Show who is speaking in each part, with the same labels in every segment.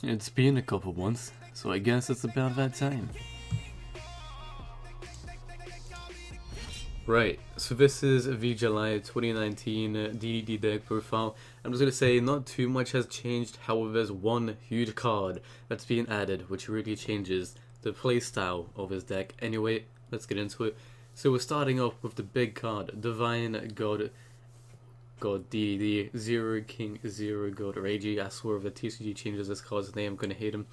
Speaker 1: It's been a couple months, so I guess it's about that time. Right, so this is the July 2019 DDD deck profile. I'm just gonna say not too much has changed, however there's one huge card that's being added which really changes the playstyle of this deck. Anyway, let's get into it. So we're starting off with the big card, Divine God DDD, Zero King, Zero God Ragi. I swear if the TCG changes this card's name, I'm gonna hate him.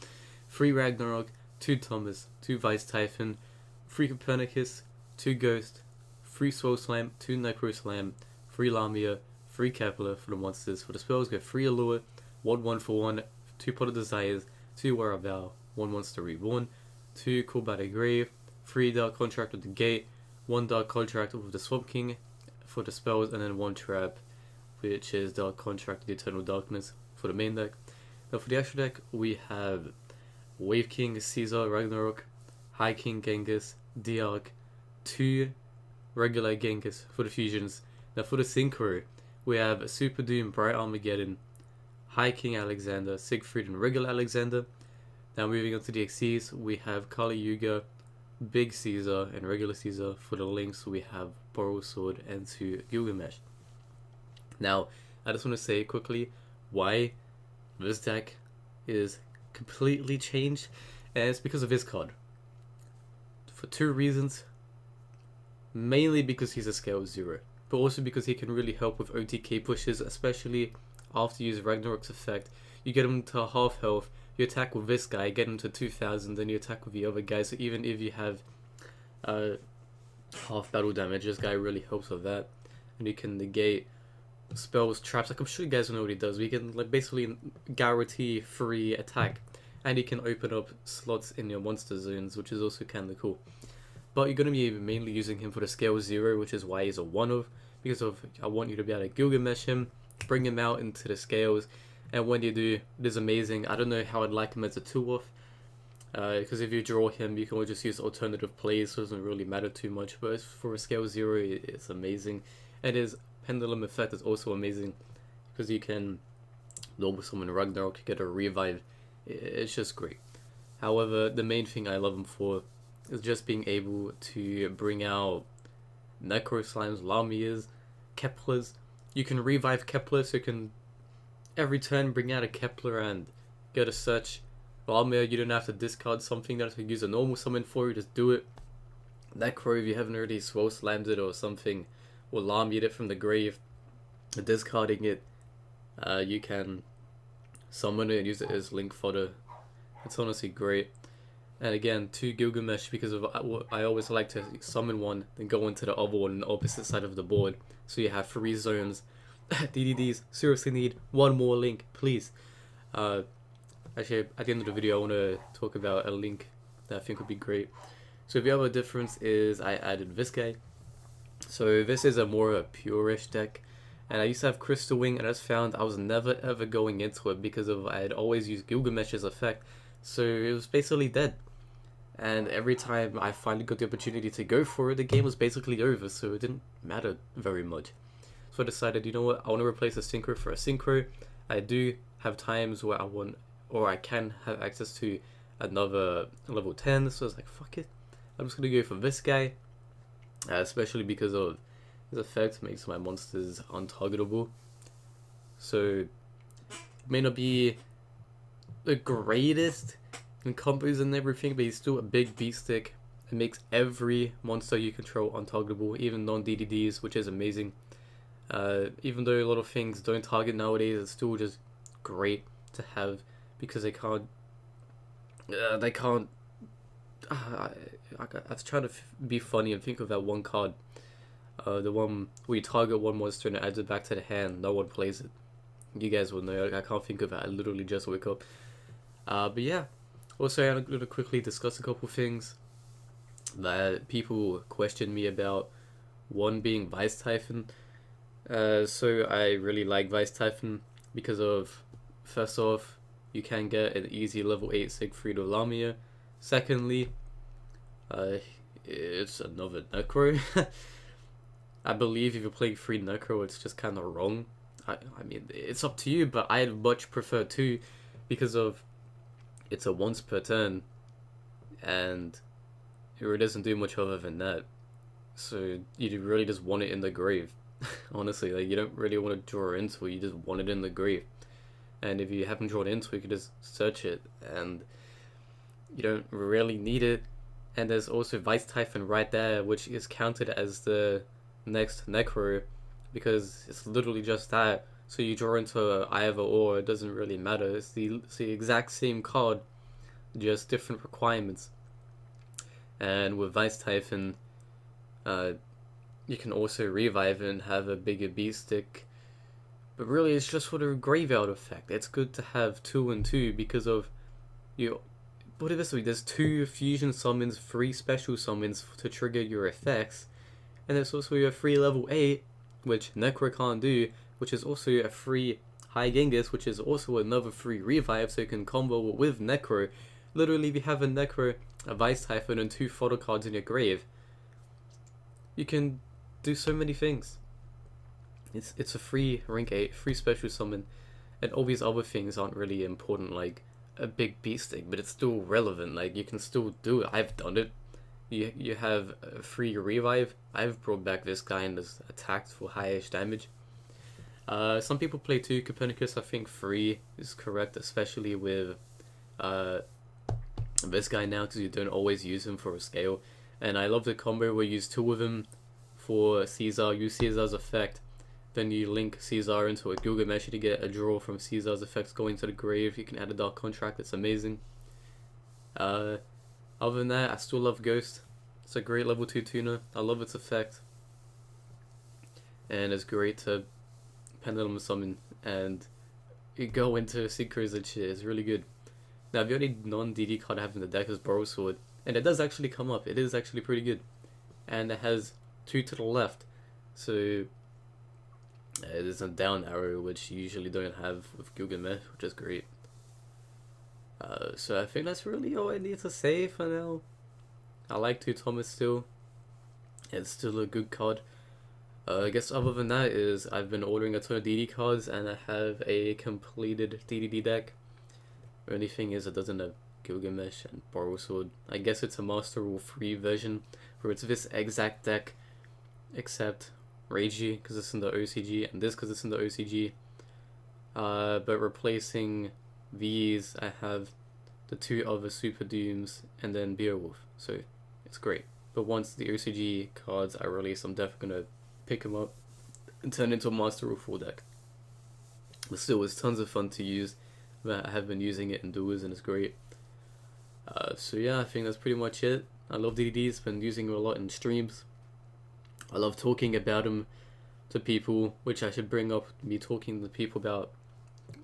Speaker 1: 3 Ragnarok, 2 Thomas, 2 Vice Typhon, 3 Copernicus, 2 Ghost, 3 Swole Slam, 2 Necro Slam, 3 Lamia, 3 Kepler for the monsters. For the spells, get 3 Allure, 1 for 1, 2 Pot of Desires, 2 War of Vow, 1 Monster Reborn, 2 Call by the Grave, 3 Dark Contract with the Gate, 1 Dark Contract with the Swamp King for the spells, and then 1 Trap, which is Dark Contract with the Eternal Darkness for the main deck. Now for the extra deck, we have Wave King, Caesar, Ragnarok, High King, Genghis, Diarch, 2 regular Genghis for the fusions. Now for the Synchro, we have Super Doom, Bright Armageddon, High King Alexander, Siegfried, and regular Alexander. Now moving on to the Xyz, we have Kali Yuga, Big Caesar, and regular Caesar. For the links, we have Boral Sword and 2 Gilgamesh. Now, I just want to say quickly why this deck is completely changed, and it's because of his card. For 2 reasons. Mainly because he's a scale 0, but also because he can really help with OTK pushes, especially after you use Ragnarok's effect. You get him to half health, you attack with this guy, get him to 2000, then you attack with the other guy, so even if you have half battle damage, this guy really helps with that. And you can negate spells, traps, like I'm sure you guys know what he does. We can like basically guarantee free attack, and he can open up slots in your monster zones, which is also kinda cool. But you're going to be mainly using him for the scale 0, which is why he's a 1-of. Because of I want you to be able to Gilgamesh him, bring him out into the scales, and when you do, it is amazing. I don't know how I'd like him as a 2-off. Because if you draw him, you can always just use alternative plays, so it doesn't really matter too much. But for a scale 0, it's amazing. And his Pendulum effect is also amazing, because you can normal summon Ragnarok, get a revive. It's just great. However, the main thing I love him for is just being able to bring out Necro Slimes, Lamias, Keplers. You can revive Kepler, so you can every turn bring out a Kepler and get a search. Lamia, you don't have to discard something that you use a normal summon for, you just do it. Necro, if you haven't already Swole Slammed it or something, or Lamia'd it from the grave, discarding it, you can summon it and use it as link fodder. It's honestly great. And again, 2 Gilgamesh, because of I always like to summon one, then go into the other one on the opposite side of the board. So you have 3 zones. DDDs seriously need 1 more link, please. Actually, at the end of the video, I want to talk about a link that I think would be great. So the other difference is I added this guy. So this is a more pure-ish deck. And I used to have Crystal Wing, and I just found I was never ever going into it because of I had always used Gilgamesh's effect. So it was basically dead. And every time I finally got the opportunity to go for it, the game was basically over, so it didn't matter very much. So I decided, you know what, I want to replace a Synchro for a Synchro. I do have times where I want, or I can have access to another level 10, so I was like, fuck it. I'm just going to go for this guy, especially because of his effect makes my monsters untargetable. So, it may not be the greatest and combos and everything, but he's still a big beat stick. It makes every monster you control untargetable, even non-DDDs, which is amazing. Even though a lot of things don't target nowadays, it's still just great to have because they can't. I was trying to be funny and think of that one card. The one where you target one monster and it adds it back to the hand. No one plays it. You guys will know. I can't think of it. I literally just wake up. But yeah. Also, I'm going to quickly discuss a couple things that people question me about. One being Vice Typhon. So I really like Vice Typhon because of, first off, you can get an easy level 8 Siegfried or Lamia. Secondly, it's another Necro. I believe if you're playing 3 Necro, it's just kind of wrong. I mean, it's up to you, but I'd much prefer 2 because of it's a once per turn, and it really doesn't do much other than that. So you really just want it in the grave. Honestly, like, you don't really want to draw into it, you just want it in the grave. And if you haven't drawn into it, you can just search it, and you don't really need it. And there's also Vice Typhon right there, which is counted as the next Necro, because it's literally just that. So you draw into either or, it doesn't really matter. It's the exact same card, just different requirements. And with Vice Typhon, you can also revive it and have a bigger beat stick. But really, it's just for the graveyard effect. It's good to have 2 and 2 because of you. Put it this way: there's 2 fusion summons, 3 special summons to trigger your effects, and there's also a free level 8, which Necro can't do, which is also a free High Genghis, which is also another free revive, so you can combo it with Necro. Literally, if you have a Necro, a Vice Typhon, and 2 photo cards in your grave, you can do so many things. It's a free rank 8, free special summon, and all these other things aren't really important, like a big beat stick, but it's still relevant. Like, you can still do it. I've done it. You have a free revive. I've brought back this guy and has attacked for highish damage. Some people play 2 Copernicus. I think 3 is correct, especially with this guy now, because you don't always use him for a scale. And I love the combo where you use 2 of them for Caesar, use Caesar's effect, then you link Caesar into a Gilgamesh to get a draw from Caesar's effects going to the grave. You can add a Dark Contract, it's amazing. Other than that, I still love Ghost. It's a great level 2 tuner. I love its effect. And it's great to Pendulum Summon and you go into Synchros and shit. It's really good. Now, the only non-DD card I have in the deck is Borrow Sword. And it does actually come up. It is actually pretty good. And it has 2 to the left. So it is a down arrow, which you usually don't have with Gilgamesh, which is great. So I think that's really all I need to say for now. I like 2 Thomas still. It's still a good card. I guess other than that is I've been ordering a ton of DD cards and I have a completed DDD deck. The only thing is it doesn't have Gilgamesh and Borrow Sword. I guess it's a Master Rule 3 version where it's this exact deck except Reiji because it's in the OCG and this because it's in the OCG. But replacing these, I have the 2 other Super Dooms and then Beowulf. So it's great. But once the OCG cards are released, I'm definitely going to pick them up and turn into a Master Rule 4 deck. But still, it's tons of fun to use. I have been using it in duels and it's great. So yeah, I think that's pretty much it. I love DDDs, been using them a lot in streams. I love talking about them to people, which I should bring up, me talking to people about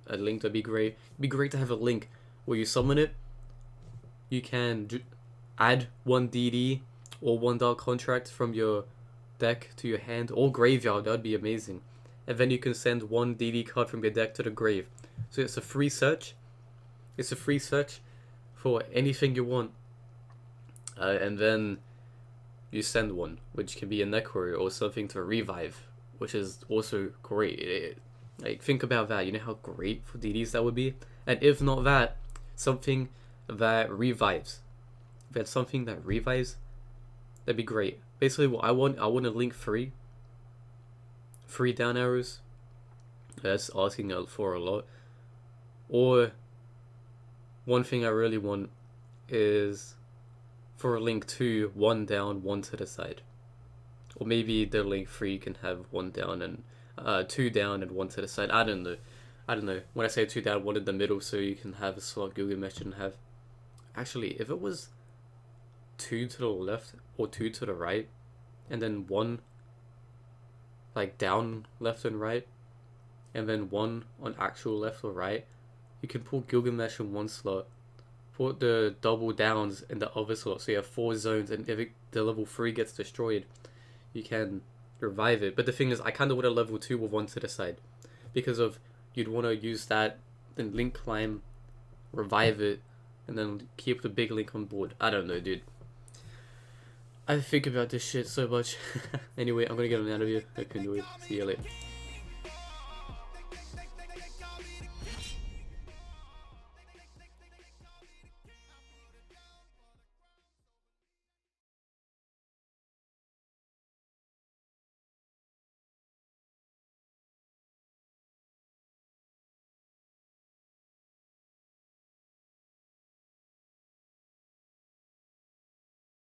Speaker 1: a link. That'd be great. It'd be great to have a link where you summon it. You can add 1 DD or 1 Dark Contract from your deck to your hand or graveyard. That'd be amazing. And then you can send 1 DD card from your deck to the grave. So it's a free search. It's a free search for anything you want. And then you send 1, which can be a Necro or something to revive, which is also great. Like, think about that. You know how great for DDs that would be? And if not that, something that revives. If it's something that revives, that'd be great. Basically, what I want to link 3 down arrows. That's asking for a lot. Or one thing I really want is for a link 2, 1 down, 1 to the side. Or maybe the link 3 can have 1 down and 2 down and 1 to the side. I don't know. When I say 2 down, 1 in the middle, so you can have a slot Gilgamesh and have. Actually, if it was 2 to the left or 2 to the right, and then 1 like down left and right, and then 1 on actual left or right, you can pull Gilgamesh in 1 slot, put the double downs in the other slot, so you have 4 zones, and if the level 3 gets destroyed, you can revive it. But the thing is, I kind of want a level 2 with 1 to the side, because of you'd want to use that, then link climb, revive it, and then keep the big link on board. I don't know, dude. I think about this shit so much. Anyway, I'm gonna get on out of here. I can do it. See you later.